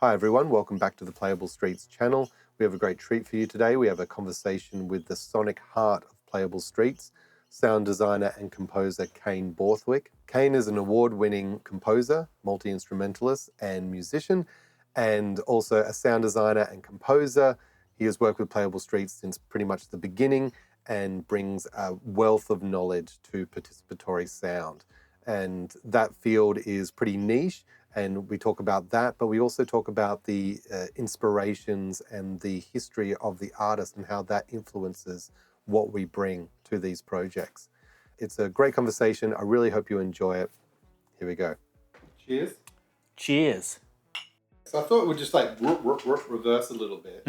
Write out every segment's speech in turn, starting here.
Hi everyone, welcome back to the Playable Streets channel. We have a great treat for you today. We have a conversation with the sonic heart of Playable Streets, sound designer and composer Cayn Borthwick. Cayn is an award-winning composer, multi-instrumentalist and musician, and also a sound designer and composer. He has worked with Playable Streets since pretty much the beginning and brings a wealth of knowledge to participatory sound. And that field is pretty niche, and we talk about that, but we also talk about the inspirations and the history of the artist and how that influences what we bring to these projects. It's a great conversation. I really hope you enjoy it. Here we go. Cheers. Cheers. So I thought we'd just like reverse a little bit,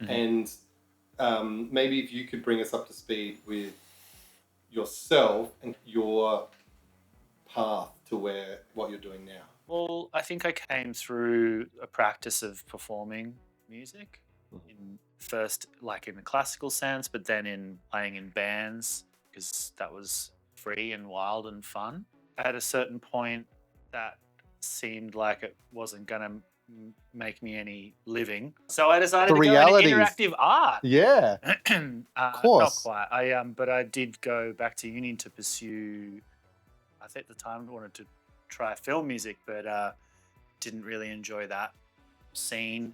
and maybe if you could bring us up to speed with yourself and your path to what you're doing now. Well, I think I came through a practice of performing music in first like in the classical sense, but then in playing in bands because that was free and wild and fun. At a certain point, that seemed like it wasn't going to make me any living, so I decided to go into interactive art. Yeah, of course. Not quite. But I did go back to uni to pursue. I think at the time I wanted to try film music, but didn't really enjoy that scene.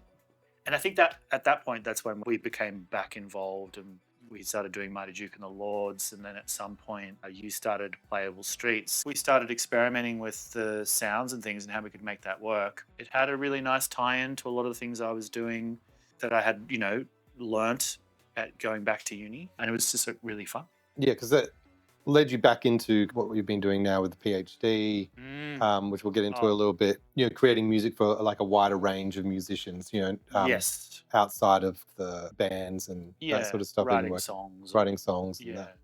And I think that at that point, that's when we became back involved and we started doing Mighty Duke and the Lords. And then at some point, you started Playable Streets. We started experimenting with the sounds and things and how we could make that work. It had a really nice tie-in to a lot of the things I was doing that I had, learnt at going back to uni. And it was just really fun. Yeah, because that led you back into what we've been doing now with the PhD, which we'll get into a little bit, creating music for like a wider range of musicians, yes, outside of the bands and that sort of stuff. Writing songs. And that.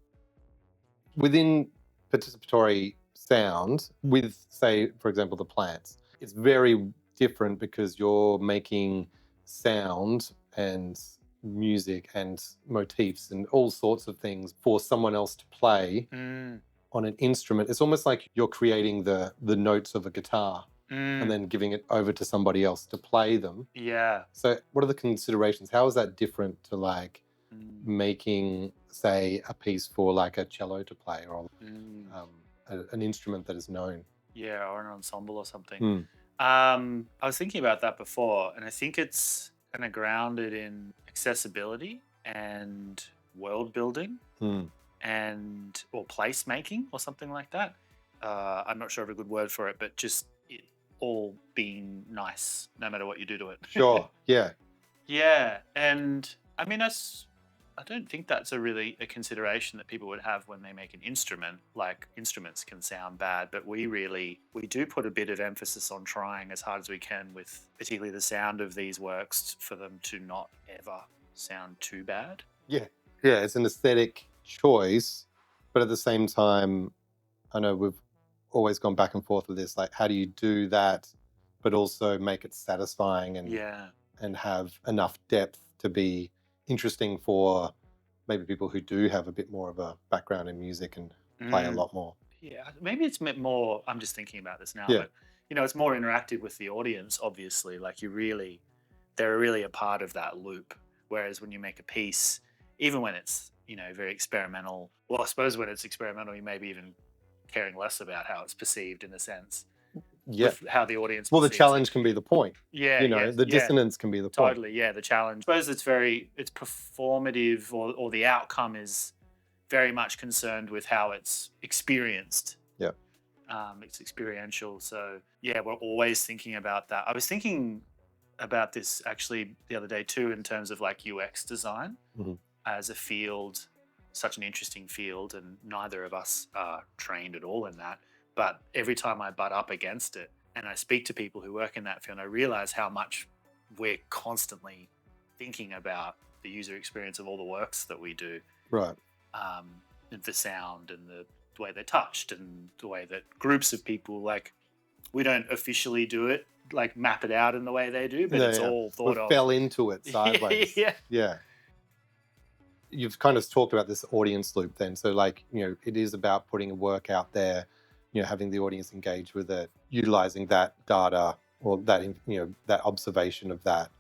Within participatory sound, with, say, for example, the plants, it's very different because you're making sound and music and motifs and all sorts of things for someone else to play on an instrument. It's almost like you're creating the notes of a guitar and then giving it over to somebody else to play them. Yeah. So what are the considerations? How is that different to like making, say, a piece for like a cello to play or an instrument that is known? Yeah, or an ensemble or something. I was thinking about that before, and I think it's kind of grounded in accessibility and world building or place making or something like that. I'm not sure of a good word for it, but just it all being nice no matter what you do to it. Sure. Yeah. Yeah. And I mean, I don't think that's a consideration that people would have when they make an instrument. Like, instruments can sound bad, but we do put a bit of emphasis on trying as hard as we can with particularly the sound of these works for them to not ever sound too bad. Yeah. Yeah, it's an aesthetic choice, but at the same time, I know we've always gone back and forth with this, like, how do you do that, but also make it satisfying and have enough depth to be interesting for maybe people who do have a bit more of a background in music and play a lot more. Yeah, maybe it's more, I'm just thinking about this now, but it's more interactive with the audience, obviously. Like, they're really a part of that loop. Whereas when you make a piece, even when it's, very experimental, well, I suppose when it's experimental, you may be even caring less about how it's perceived in a sense. Yeah. With how the audience the challenge can be the point. Yeah. The dissonance can be the point. Totally, yeah, the challenge. I suppose it's performative, or the outcome is very much concerned with how it's experienced. Yeah. It's experiential. So, yeah, we're always thinking about that. I was thinking about this actually the other day too, in terms of like UX design as a field, such an interesting field, and neither of us are trained at all in that. But every time I butt up against it and I speak to people who work in that field, I realize how much we're constantly thinking about the user experience of all the works that we do. Right. The sound and the way they're touched and the way that groups of people, like, we don't officially do it, like map it out in the way they do, but it's all thought of. Fell into it sideways. Yeah. You've kind of talked about this audience loop then. So like, it is about putting a work out there, having the audience engage with it, utilizing that data or that, you know, that observation of that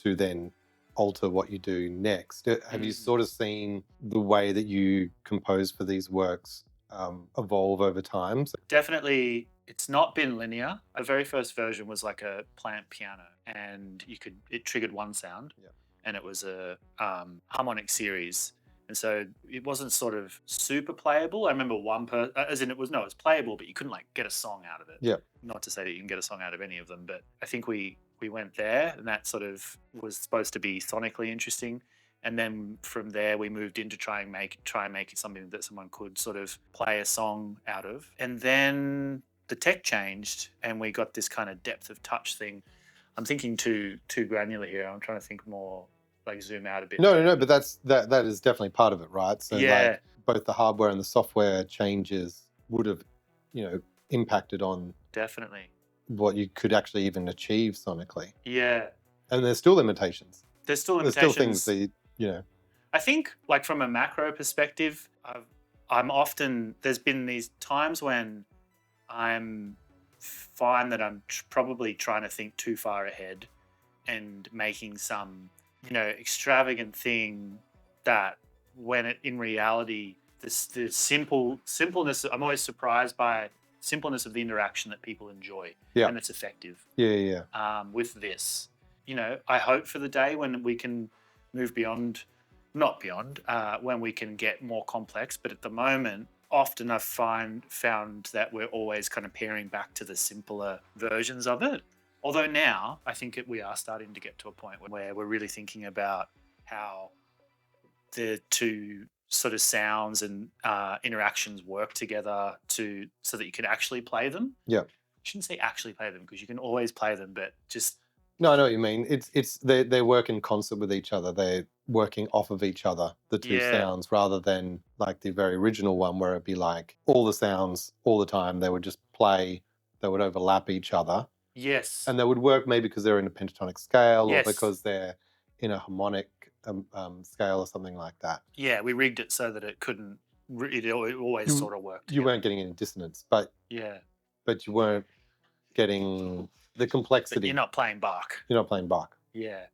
to then alter what you do next. Have you sort of seen the way that you compose for these works evolve over time? Definitely, it's not been linear. The very first version was like a plant piano, and it triggered one sound, and it was a harmonic series. And so it wasn't sort of super playable. I remember one as in it was playable, but you couldn't like get a song out of it. Yeah. Not to say that you can get a song out of any of them, but I think we went there, and that sort of was supposed to be sonically interesting. And then from there, we moved into try and make it something that someone could sort of play a song out of. And then the tech changed, and we got this kind of depth of touch thing. I'm thinking too granular here. I'm trying to think more, like zoom out a bit. No, but that is definitely part of it, right? So like both the hardware and the software changes would have, you know, impacted on definitely what you could actually even achieve sonically. Yeah. And there's still limitations. There's still things that you know. I think, like from a macro perspective, there's been these times when I'm find that I'm probably trying to think too far ahead and making some, you know, extravagant thing that when in reality, the simpleness, I'm always surprised by simpleness of the interaction that people enjoy. Yeah. And it's effective. Yeah. With this, you know, I hope for the day when we can move when we can get more complex. But at the moment, often I've found that we're always kind of paring back to the simpler versions of it. Although now I think we are starting to get to a point where we're really thinking about how the two sort of sounds and interactions work together so that you can actually play them. Yeah. I shouldn't say actually play them, because you can always play them, but just... No, I know what you mean. It's they work in concert with each other. They're working off of each other, the two sounds, rather than like the very original one where it'd be like all the sounds all the time. They would just play, they would overlap each other. Yes. And they would work maybe because they're in a pentatonic scale or because they're in a harmonic scale or something like that. Yeah, we rigged it so that it couldn't, it always sort of worked. You weren't getting any dissonance, but you weren't getting the complexity. But you're not playing Bach. You're not playing Bach. Yeah.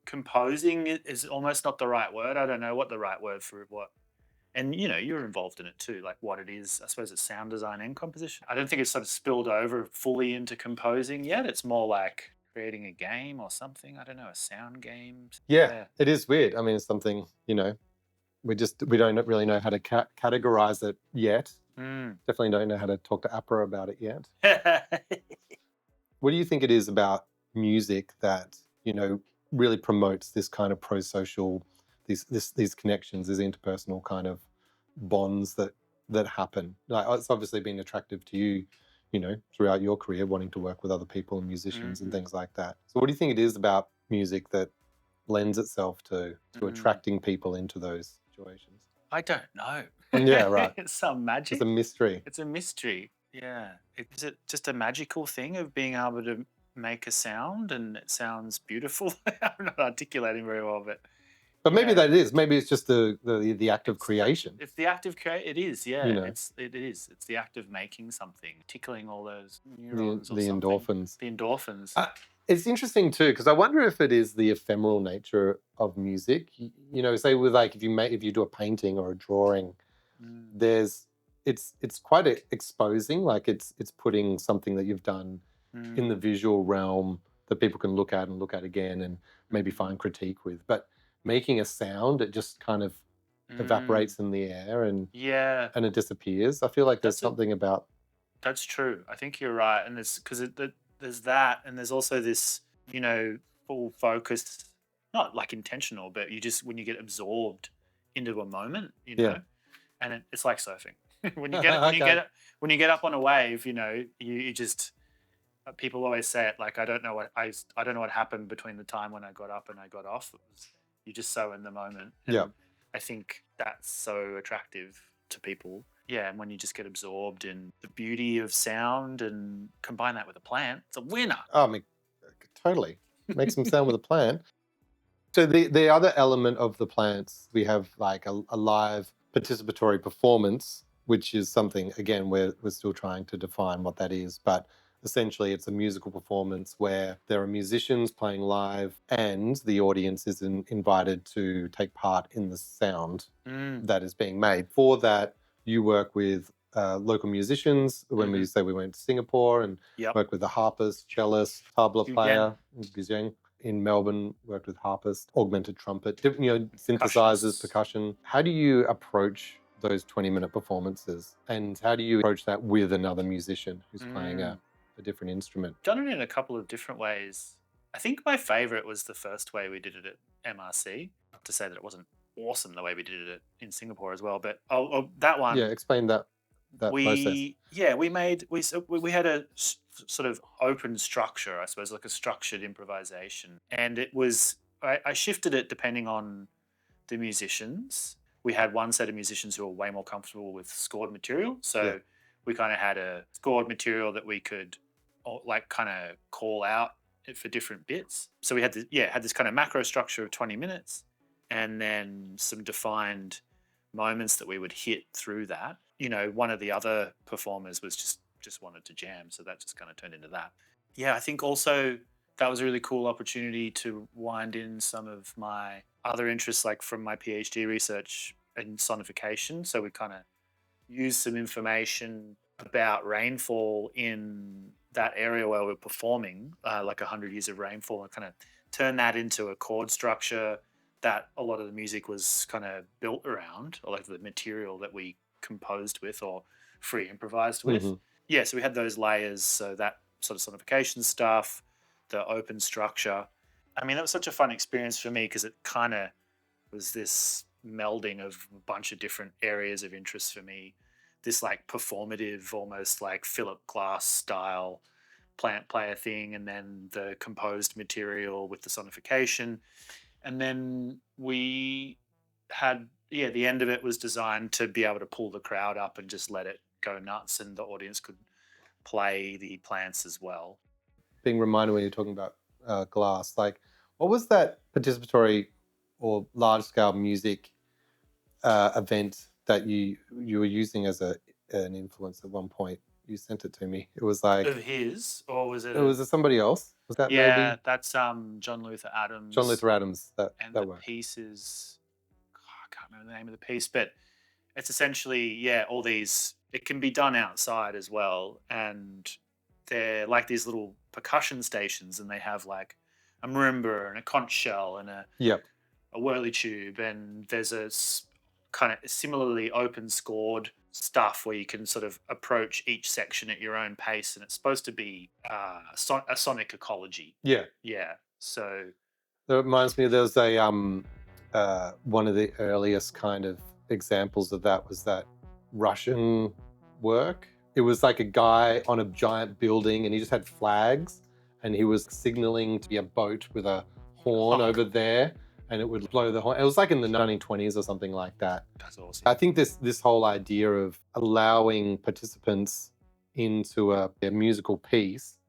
Composing is almost not the right word. I don't know what the right word for what. And, you know, you're involved in it too, like what it is. I suppose it's sound design and composition. I don't think it's sort of spilled over fully into composing yet. It's more like creating a game or something. I don't know, a sound game. Yeah. It is weird. I mean, it's something, you know, we don't really know how to categorize it yet. Definitely don't know how to talk to APRA about it yet. What do you think it is about music that, you know, really promotes this kind of pro-social, these connections, these interpersonal kind of bonds that happen? Like, it's obviously been attractive to you, you know, throughout your career, wanting to work with other people and musicians and things like that. So what do you think it is about music that lends itself to attracting people into those situations? I don't know. Yeah, right. It's some magic. It's a mystery. It's a mystery. Yeah. Is it just a magical thing of being able to make a sound and it sounds beautiful? I'm not articulating very well, but maybe that it is. Maybe it's just the act of creation. It's the act of it is, yeah. You know. It is. It's the act of making something, tickling all those neurons the endorphins. The endorphins. It's interesting too, because I wonder if it is the ephemeral nature of music. You know, say with like if you do a painting or a drawing, it's quite exposing. Like it's putting something that you've done in the visual realm that people can look at and look at again and maybe find critique with. But making a sound, it just kind of evaporates in the air and it disappears. I feel like there's something about... That's true. I think you're right, and it's because there's that, and there's also this, you know, full focus, not like intentional, but you just, when you get absorbed into a moment, you know, and it's like surfing. when you get up on a wave, you know, you just... People always say it like, I don't know what happened between the time when I got up and I got off. You're just so in the moment. And I think that's so attractive to people. Yeah, and when you just get absorbed in the beauty of sound and combine that with a plant, it's a winner. Oh, I mean, totally. Make some sound with a plant. So the other element of the plants, we have like a live participatory performance, which is something, again, we're still trying to define what that is. But essentially it's a musical performance where there are musicians playing live and the audience is invited to take part in the sound that is being made. For that, you work with local musicians. When we say we went to Singapore and worked with the harpist, cellist, tabla player, Guzheng. In Melbourne, worked with harpist, augmented trumpet, synthesizers, percussion. How do you approach those 20-minute performances, and how do you approach that with another musician who's playing a different instrument? Done it in a couple of different ways. I think my favorite was the first way we did it at MRC. Not to say that it wasn't awesome the way we did it in Singapore as well, but that one. Yeah, explain that process. Yeah, we had a sort of open structure, I suppose, like a structured improvisation, and it was I shifted it depending on the musicians. We had one set of musicians who were way more comfortable with scored material, so we kind of had a scored material that we could like kind of call out for different bits. So we had this kind of macro structure of 20 minutes, and then some defined moments that we would hit through that. One of the other performers was just wanted to jam, so that just kind of turned into that. Yeah, I think also that was a really cool opportunity to wind in some of my other interests, like from my PhD research in sonification. So we kind of used some information about rainfall in that area where we're performing, like 100 years of rainfall, and kind of turn that into a chord structure that a lot of the music was kind of built around, or like the material that we composed with or free improvised with. Yeah, so we had those layers, so that sort of sonification stuff, the open structure. I mean, that was such a fun experience for me because it kind of was this melding of a bunch of different areas of interest for me. This like performative, almost like Philip Glass style plant player thing, and then the composed material with the sonification. And then we had, the end of it was designed to be able to pull the crowd up and just let it go nuts, and the audience could play the plants as well. Being reminded when you're talking about glass, like what was that participatory or large-scale music event that you were using as an influence at one point? You sent it to me. It was like of his, or was it? Was it somebody else? Was that maybe? That's John Luther Adams. John Luther Adams. And the piece is, I can't remember the name of the piece, but it's essentially all these. It can be done outside as well, and they're like these little percussion stations, and they have like a marimba and a conch shell and a whirly tube, and there's a kind of similarly open scored stuff where you can sort of approach each section at your own pace, and it's supposed to be a sonic ecology. Yeah. So that reminds me, there was a one of the earliest kind of examples of that was that Russian work. It was like a guy on a giant building, and he just had flags, and he was signaling to be a boat with a horn over there, and it would blow the horn. It was like in the 1920s or something like that. That's awesome. I think this whole idea of allowing participants into a musical piece,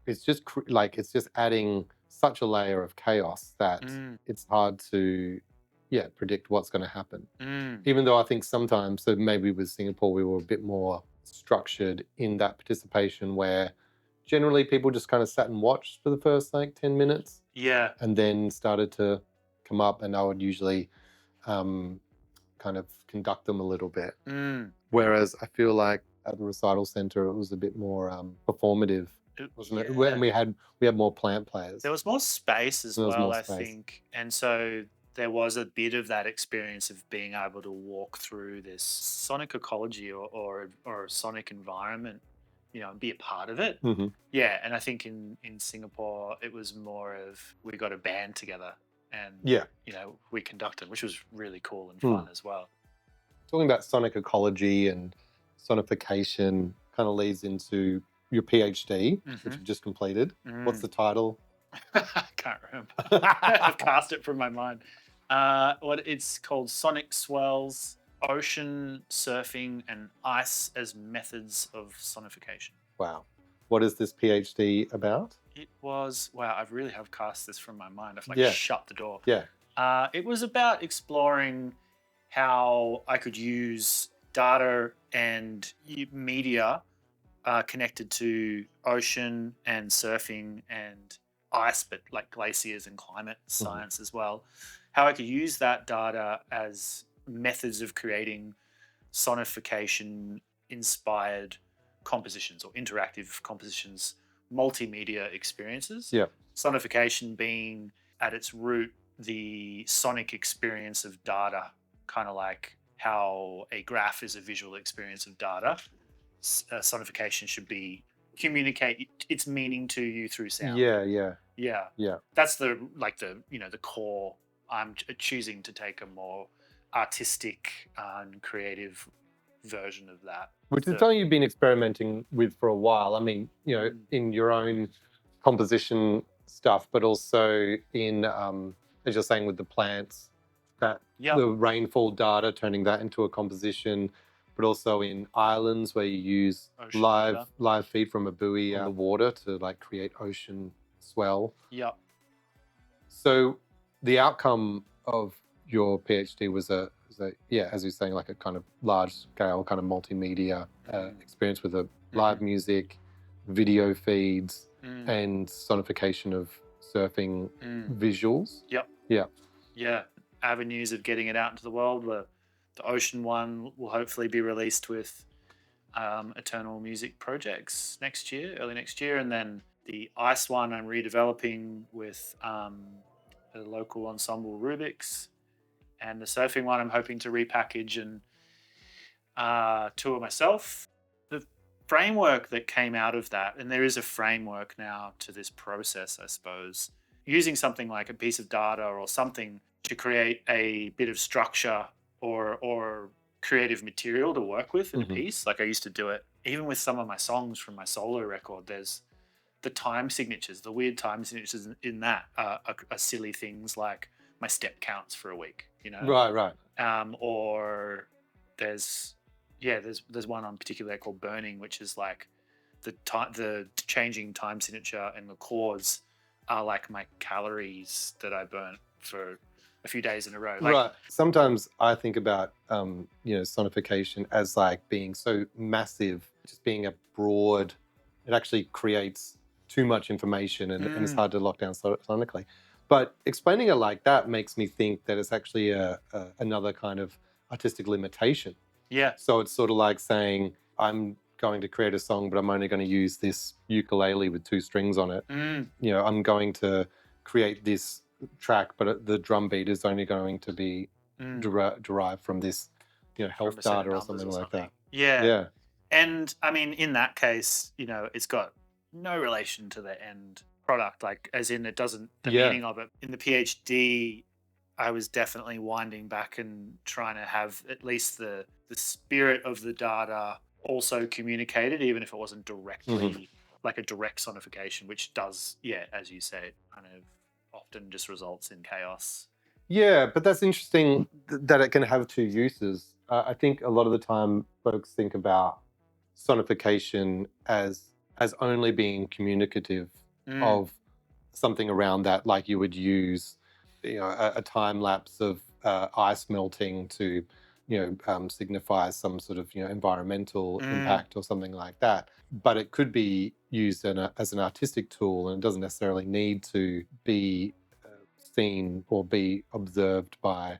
it's just it's just adding such a layer of chaos that it's hard to predict what's going to happen. Even though I think sometimes, so maybe with Singapore, we were a bit more structured in that participation, where generally people just kind of sat and watched for the first like 10 minutes. Yeah. And then started to come up, and I would usually kind of conduct them a little bit. Whereas I feel like at the recital center, it was a bit more performative, wasn't it? And we had more plant players. There was more space as well, I think. And so there was a bit of that experience of being able to walk through this sonic ecology or a sonic environment, and be a part of it. Yeah, and I think in Singapore, it was more of we got a band together and, we conducted, which was really cool and fun as well. Talking about sonic ecology and sonification kind of leads into your PhD, which you've just completed. What's the title? I can't remember. I've cast it from my mind. What it's called: Sonic Swells, Ocean Surfing and Ice as Methods of Sonification. Wow. What is this PhD about? It was, I really have cast this from my mind. I've shut the door. Yeah. It was about exploring how I could use data and media connected to ocean and surfing and ice, but like glaciers and climate science as well, how I could use that data as methods of creating sonification inspired compositions or interactive compositions, multimedia experiences. Yeah. Sonification being at its root the sonic experience of data, kind of like how a graph is a visual experience of data. Sonification should be communicate its meaning to you through sound. Yeah. That's the core. I'm choosing to take a more artistic and creative version of that, which is something you've been experimenting with for a while. I mean, in your own composition stuff, but also in as you're saying with the plants, that the rainfall data, turning that into a composition, but also in islands where you use live feed from a buoy on the water to like create ocean swell. Yep. So the outcome of your PhD was as you're saying, like a kind of large scale kind of multimedia experience with a live music, video feeds, and sonification of surfing visuals. Yeah. Avenues of getting it out into the world. The ocean one will hopefully be released with Eternal Music Projects early next year, and then the ice one I'm redeveloping with a local ensemble, Rubik's, and the surfing one I'm hoping to repackage and tour myself. The framework that came out of that, and there is a framework now to this process, I suppose, using something like a piece of data or something to create a bit of structure or creative material to work with in a piece. Like I used to do it even with some of my songs from my solo record. There's the time signatures, the weird time signatures in that are silly things like my step counts for a week, Right. Or there's one on particular called Burning, which is like the changing time signature and the chords are like my calories that I burnt for a few days in a row. Right. Sometimes I think about sonification as like being so massive, just being a broad. It actually creates too much information and it's hard to lock down sonically. But explaining it like that makes me think that it's actually another kind of artistic limitation. Yeah. So it's sort of like saying, I'm going to create a song, but I'm only going to use this ukulele with 2 strings on it. I'm going to create this track, but the drum beat is only going to be derived from this, health data or something like that. Yeah. And I mean, in that case, it's got no relation to the end product, like as in it doesn't, the meaning of it. In the PhD, I was definitely winding back and trying to have at least the spirit of the data also communicated, even if it wasn't directly like a direct sonification, which does, as you say, kind of often just results in chaos. Yeah, but that's interesting that it can have 2 uses. I think a lot of the time folks think about sonification as only being communicative of something around that, like you would use a time lapse of ice melting to signify some sort of environmental impact or something like that. But it could be used as an artistic tool, and it doesn't necessarily need to be seen or be observed by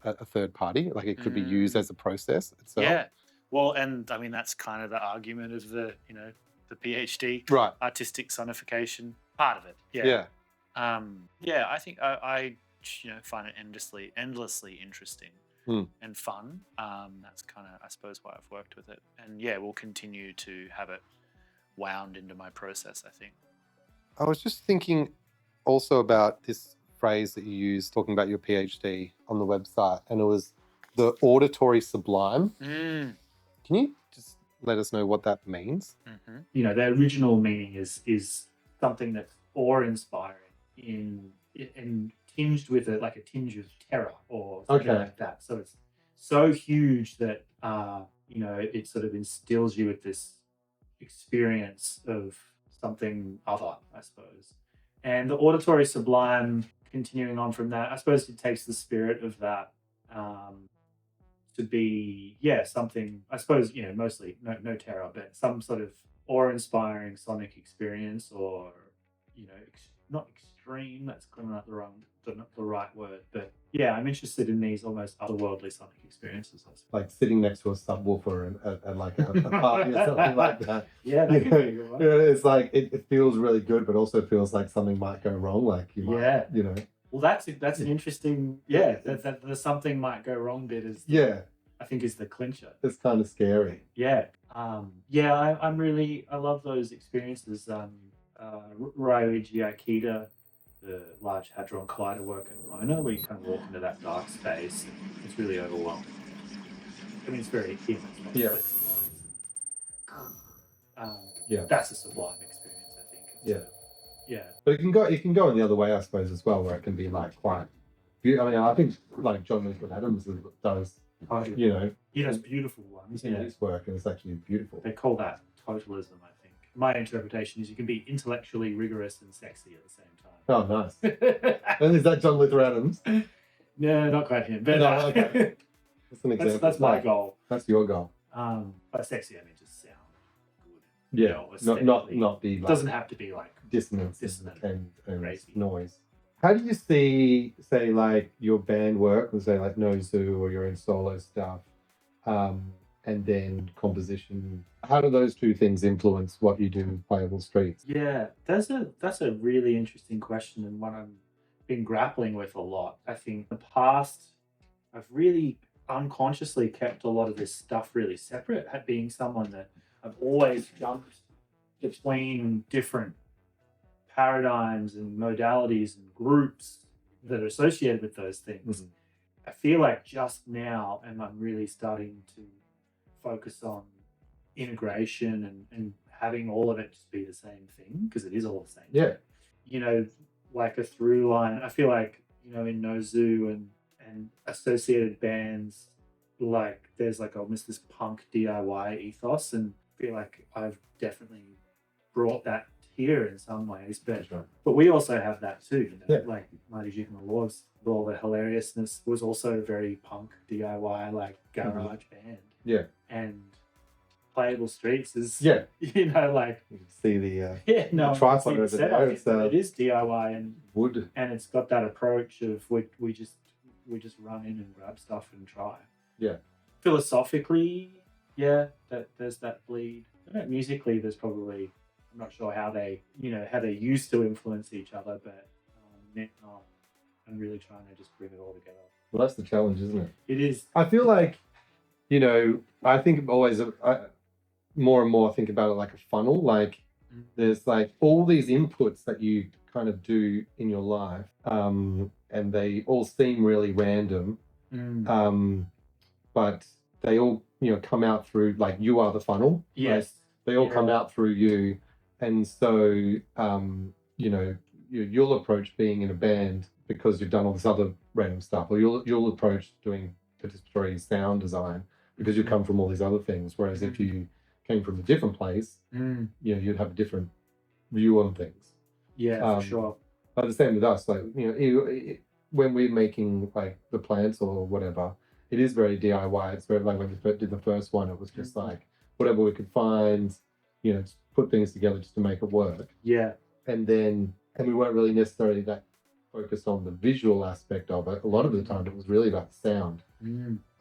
a third party. Like it could be used as a process itself. Yeah. Well, and I mean that's kind of the argument of the the PhD, right? Artistic sonification part of it. Yeah. I think I find it endlessly interesting and fun. That's kind of, I suppose, why I've worked with it, and we'll continue to have it wound into my process, I think. I was just thinking also about this phrase that you used talking about your PhD on the website, and it was the auditory sublime. Can you just let us know what that means? The original meaning is something that's awe-inspiring and tinged with a tinge of terror or something like that. So it's so huge that it sort of instills you with this experience of something other, I suppose. And the auditory sublime, continuing on from that, I suppose it takes the spirit of that to be something, I suppose, mostly no terror, but some sort of awe-inspiring sonic experience, or not extreme. That's kind of not the right word, but yeah, I'm interested in these almost otherworldly sonic experiences. Like sitting next to a subwoofer at like a party or something like that. Yeah, that could be a good one. It's like it feels really good, but also feels like something might go wrong. Like you might, Well, that's an interesting. Yeah, that the something might go wrong bit is. I think is the clincher. It's kind of scary. Yeah. I love those experiences. Ryuichi Akita, the Large Hadron Collider work at Mona, where you kind of walk into that dark space and it's really overwhelming. I mean, it's very human. That's a sublime experience, I think. Yeah. But it can go in the other way, I suppose, as well, where it can be like quite. I mean, I think like John Milton Adams does. He does beautiful ones. In his work, and it's actually beautiful. They call that totalism, I think. My interpretation is you can be intellectually rigorous and sexy at the same time. Oh, nice. And is that John Luther Adams? No, not quite him. But no, okay. That's an example. That's my goal. That's your goal. By sexy, I mean just sound good. Yeah, not be. Like, it doesn't have to be like dissonant and crazy noise. How do you see, say, like your band work, or say like No Zoo, or your own solo stuff, and then composition? How do those two things influence what you do with Playable Streets? Yeah, that's a really interesting question, and one I've been grappling with a lot. I think in the past, I've really unconsciously kept a lot of this stuff really separate, being someone that I've always jumped between different paradigms and modalities and groups that are associated with those things. I feel like just now, and I'm really starting to focus on integration and having all of it just be the same thing, because it is all the same thing. Like a through line, I feel like in No Zoo and associated bands, like there's like almost this punk DIY ethos, and I feel like I've definitely brought that here in some ways, but we also have that too. Like Mighty Duke and the Lords, with all the hilariousness, was also a very punk DIY, like garage band. And Playable Streets is like you can see the tripod over there. It is DIY and wood, and it's got that approach of we just run in and grab stuff and try. Philosophically, that there's that bleed. Musically, there's probably, I'm not sure how they used to influence each other, but I'm really trying to just bring it all together. Well, that's the challenge, isn't it? It is. I feel like, I think always, more and more think about it like a funnel. Like there's like all these inputs that you kind of do in your life, and they all seem really random, but they all, come out through, like, you are the funnel. Yes. Like, they all come out through you. And so, you'll approach being in a band because you've done all this other random stuff, or you'll approach doing participatory sound design because you come from all these other things. Whereas if you came from a different place, you'd have a different view on things. Yeah, for sure. But the same with us, like, when we're making like the plants or whatever, it is very DIY. It's very like when we did the first one, it was just like whatever we could find, just put things together just to make it work. Yeah. And we weren't really necessarily that focused on the visual aspect of it. A lot of the time it was really about sound.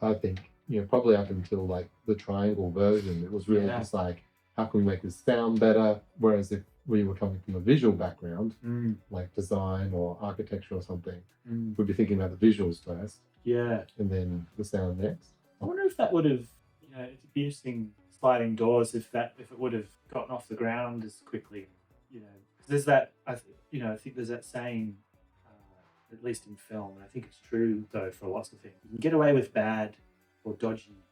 I think, probably up until like the Triangle version, it was really just like, how can we make this sound better? Whereas if we were coming from a visual background, like design or architecture or something, we'd be thinking about the visuals first. Yeah. And then the sound next. I wonder if that would have, it'd be interesting sliding doors if it would have gotten off the ground as quickly, because there's that, I think there's that saying, at least in film, and I think it's true though for lots of things. You can get away with bad or dodgy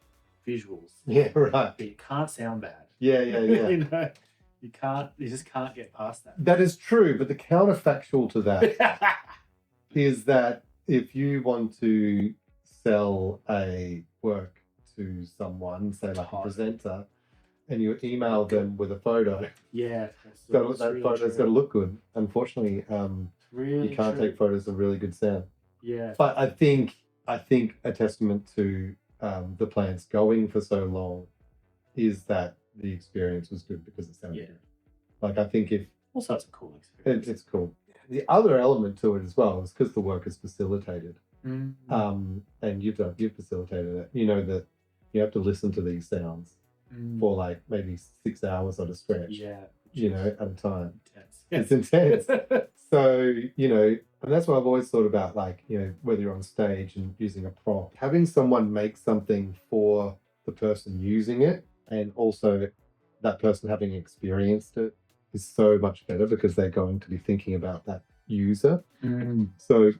visuals. Yeah, right. But you can't sound bad. Yeah. You just can't get past that. That is true, but the counterfactual to that is that if you want to sell a work to someone, say like a presenter, and you email them with a photo, that photo's got to look good. Unfortunately, you can't take photos of really good sound. Yeah. But I think a testament to the plants going for so long is that the experience was good because it sounded Yeah. good. Like, I think if Also, it's a cool experience. it's cool. The other element to it as well is because the work is facilitated. Mm. And you've facilitated it. You know that you have to listen to these sounds for like maybe 6 hours at a stretch. Yeah. You know, at a time. Intense. It's intense. So, you know, and that's what I've always thought about, like, you know, whether you're on stage and using a prompt, having someone make something for the person using it, and also that person having experienced it, is so much better because they're going to be thinking about that user. So,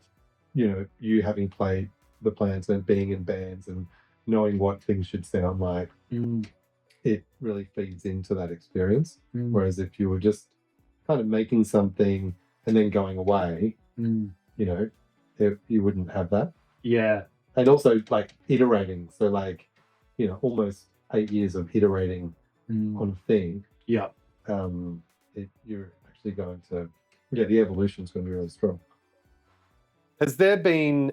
you know, you having played the plants and being in bands and knowing what things should sound like, it really feeds into that experience. Whereas if you were just kind of making something and then going away, you know, you wouldn't have that. Yeah. And also like iterating. So like, you know, almost 8 years of iterating on a thing. Yeah. You're actually going to, the evolution's going to be really strong. Has there been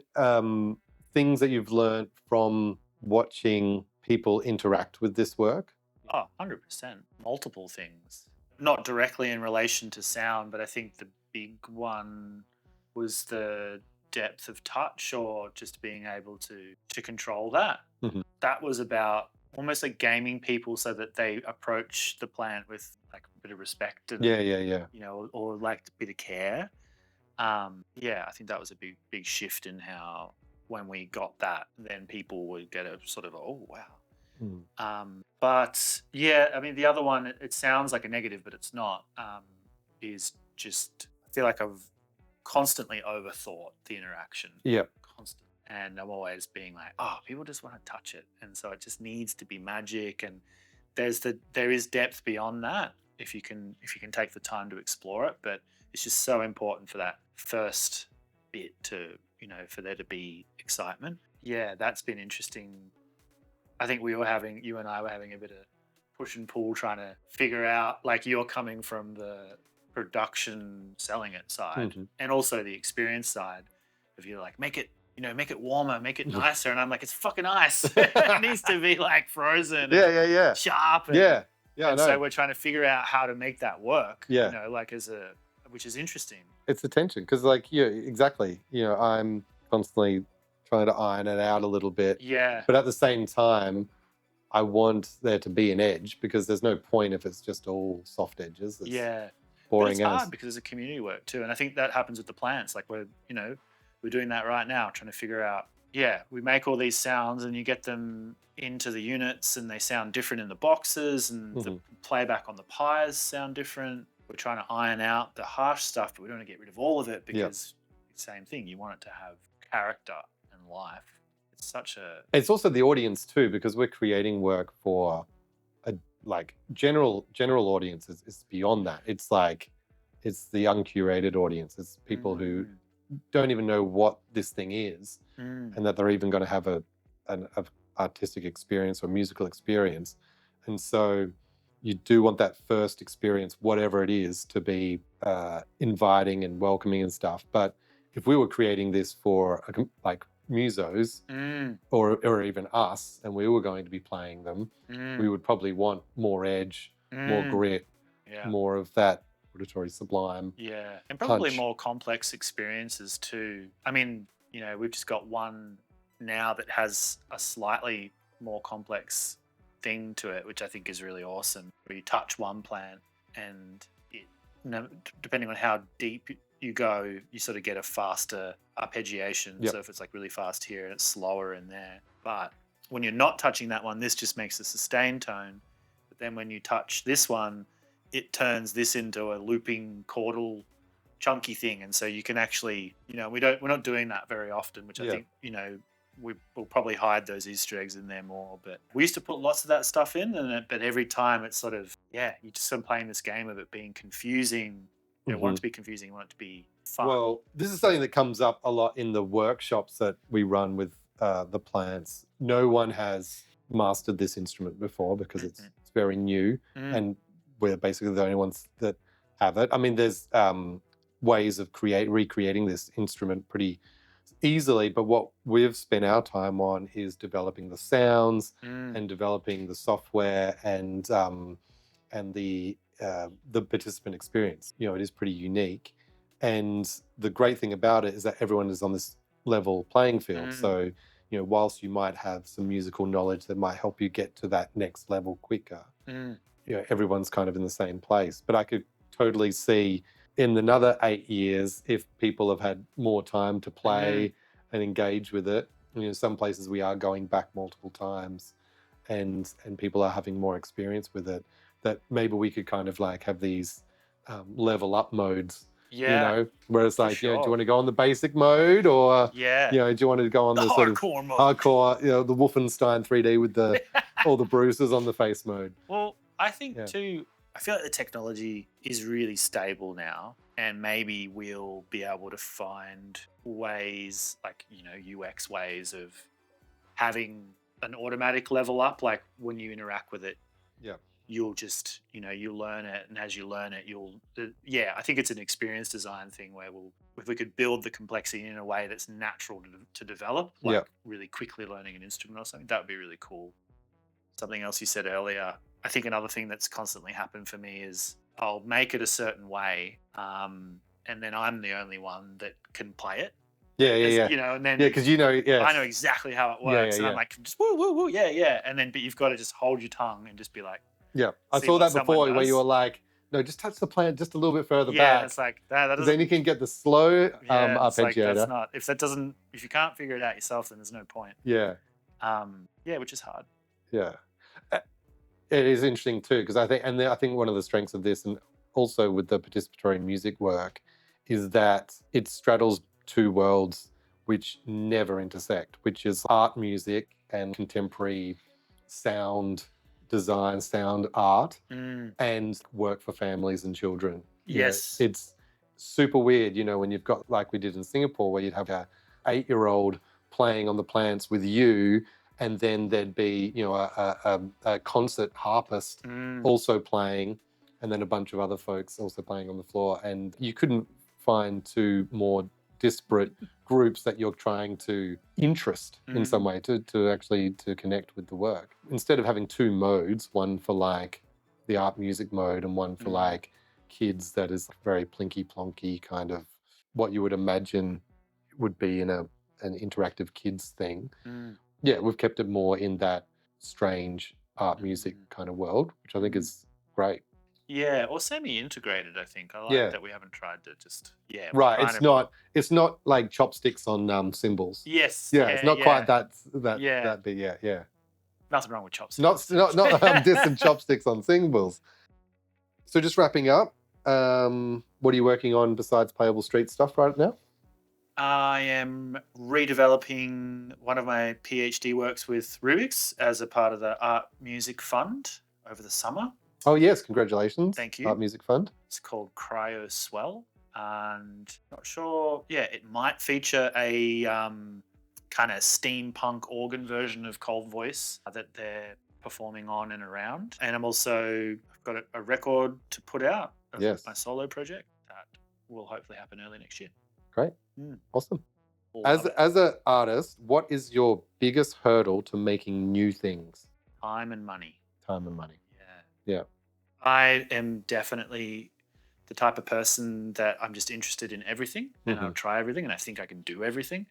things that you've learned from watching people interact with this work? Oh, 100%. Multiple things. Not directly in relation to sound, but I think the big one was the depth of touch, or just being able to control that. That was about almost like gaming people so that they approach the plant with like a bit of respect and you know, or like a bit of care. I think that was a big shift in how, when we got that, then people would get a sort of, oh wow. But yeah, I mean, the other one, it sounds like a negative, but it's not, is just, I feel like I've constantly overthought the interaction. Constant. And I'm always being like, oh, people just want to touch it. And so it just needs to be magic. And there is depth beyond that if you can take the time to explore it. But it's just so important for that first bit to, you know, for there to be excitement. Yeah, that's been interesting. I think you and I were having a bit of push and pull trying to figure out, like, you're coming from the production selling it side and also the experience side of, you like, make it warmer, make it nicer. And I'm like, it's fucking ice. It needs to be like frozen. Sharp. And so we're trying to figure out how to make that work. You know, like which is interesting. It's the tension because, like, exactly. You know, I'm constantly trying to iron it out a little bit. Yeah. But at the same time, I want there to be an edge because there's no point if it's just all soft edges. It's boring. But it's hard because it's a community work too, and I think that happens with the plants. Like we're doing that right now, trying to figure out. Yeah, we make all these sounds, and you get them into the units, and they sound different in the boxes, and the playback on the pies sound different. We're trying to iron out the harsh stuff, but we don't want to get rid of all of it because it's the same thing. You want it to have character and life. It's also the audience too, because we're creating work for a like general audience is beyond that. It's like it's the uncurated audience. It's people who don't even know what this thing is, and that they're even going to have an artistic experience or musical experience. And so you do want that first experience, whatever it is, to be inviting and welcoming and stuff. But if we were creating this for like musos or even us, and we were going to be playing them, we would probably want more edge, more grit, more of that auditory sublime. Yeah, and probably more complex experiences too. I mean, you know, we've just got one now that has a slightly more complex thing to it, which I think is really awesome. Where you touch one plant and it, depending on how deep you go, you sort of get a faster arpeggiation. So if it's like really fast here and it's slower in there. But when you're not touching that one, this just makes a sustained tone. But then when you touch this one, it turns this into a looping chordal chunky thing. And so you can actually, you know, we're not doing that very often, which I think, you know, we'll probably hide those Easter eggs in there more. But we used to put lots of that stuff in, but every time it's sort of, you just sort of playing this game of it being confusing. You don't want it to be confusing, you want it to be fun. Well, this is something that comes up a lot in the workshops that we run with the plants. No one has mastered this instrument before because it's very new, and we're basically the only ones that have it. I mean, there's ways of recreating this instrument pretty easily, but what we've spent our time on is developing the sounds and developing the software and the participant experience. You know, it is pretty unique, and the great thing about it is that everyone is on this level playing field. So, you know, whilst you might have some musical knowledge that might help you get to that next level quicker, you know, everyone's kind of in the same place. But I could totally see in another 8 years, if people have had more time to play and engage with it, you know, some places we are going back multiple times and people are having more experience with it, that maybe we could kind of like have these level up modes, you know, where it's like, you know, do you want to go on the basic mode or, you know, do you want to go on the sort of hardcore, you know, the Wolfenstein 3D with the all the bruises on the face mode? Well, I think too, I feel like the technology is really stable now, and maybe we'll be able to find ways, like, you know, UX ways of having an automatic level up. Like when you interact with it, you'll just, you know, you learn it, and as you learn it, I think it's an experience design thing where if we could build the complexity in a way that's natural to develop, like really quickly learning an instrument or something, that would be really cool. Something else you said earlier, I think another thing that's constantly happened for me is I'll make it a certain way, and then I'm the only one that can play it. You know, and then because you know, I know exactly how it works, and I'm like, just woo, woo, woo, and then but you've got to just hold your tongue and just be like, I saw that before where you were like, no, just touch the plant just a little bit further back. It's like that doesn't. Then you can get the slow arpeggiator. That's not, if you can't figure it out yourself, then there's no point. Which is hard. It is interesting too, because I think one of the strengths of this, and also with the participatory music work, is that it straddles two worlds which never intersect, which is art music and contemporary sound design, sound art, and work for families and children. Yes. It's super weird, you know, when you've got, like we did in Singapore, where you'd have a 8-year-old playing on the plants with you, and then there'd be, you know, a concert harpist also playing, and then a bunch of other folks also playing on the floor. And you couldn't find two more disparate groups that you're trying to interest in some way to actually connect with the work. Instead of having two modes, one for like the art music mode and one for like kids, that is very plinky plonky kind of what you would imagine would be in an interactive kids thing. We've kept it more in that strange art music kind of world, which I think is great. Or semi-integrated, I think. I like that we haven't tried to just, Right, it's not like chopsticks on cymbals. Yes. It's not quite that big, Nothing wrong with chopsticks. Not distant chopsticks on cymbals. So just wrapping up, what are you working on besides Playable Streets stuff right now? I am redeveloping one of my PhD works with Rubik's as a part of the Art Music Fund over the summer. Oh, yes. Congratulations. Thank you. Art Music Fund. It's called Cryo Swell. And not sure, it might feature a kind of steampunk organ version of Cold Voice that they're performing on and around. And I've got a record to put out of my solo project that will hopefully happen early next year. Great. Awesome. As an artist, what is your biggest hurdle to making new things? Time and money. Yeah. I am definitely the type of person that I'm just interested in everything, and I'll try everything, and I think I can do everything.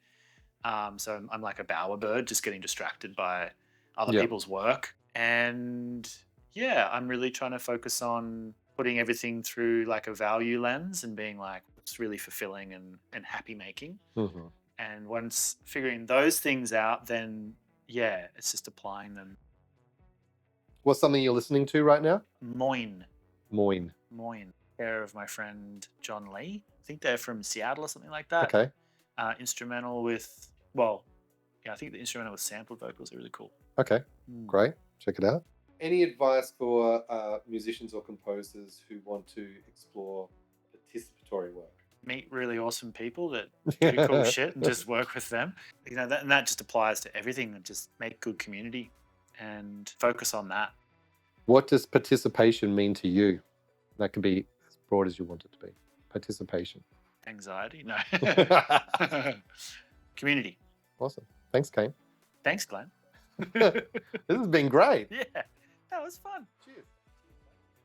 So I'm like a bowerbird, just getting distracted by other people's work. And I'm really trying to focus on putting everything through like a value lens and being like, it's really fulfilling and happy making. And once figuring those things out, then it's just applying them. What's something you're listening to right now? Moyne. Care of my friend John Lee. I think they're from Seattle or something like that. Okay. Instrumental with, I think the instrumental with sampled vocals are really cool. Okay, great. Check it out. Any advice for musicians or composers who want to explore participatory work? Meet really awesome people that do cool shit and just work with them. You know, and that just applies to everything, and just make good community and focus on that. What does participation mean to you? That can be as broad as you want it to be. Participation. Anxiety? No. community. Awesome. Thanks, Cayn. Thanks, Glenn. This has been great. Yeah, that was fun. Cheers.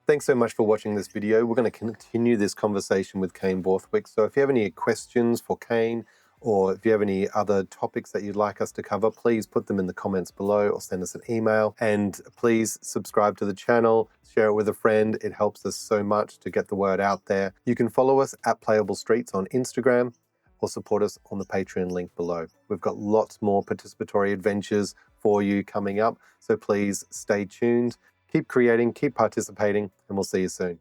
Thanks so much for watching this video. We're going to continue this conversation with Cayn Borthwick. So if you have any questions for Cayn, or if you have any other topics that you'd like us to cover, please put them in the comments below or send us an email. And please subscribe to the channel, share it with a friend. It helps us so much to get the word out there. You can follow us at Playable Streets on Instagram or support us on the Patreon link below. We've got lots more participatory adventures for you coming up. So please stay tuned, keep creating, keep participating, and we'll see you soon.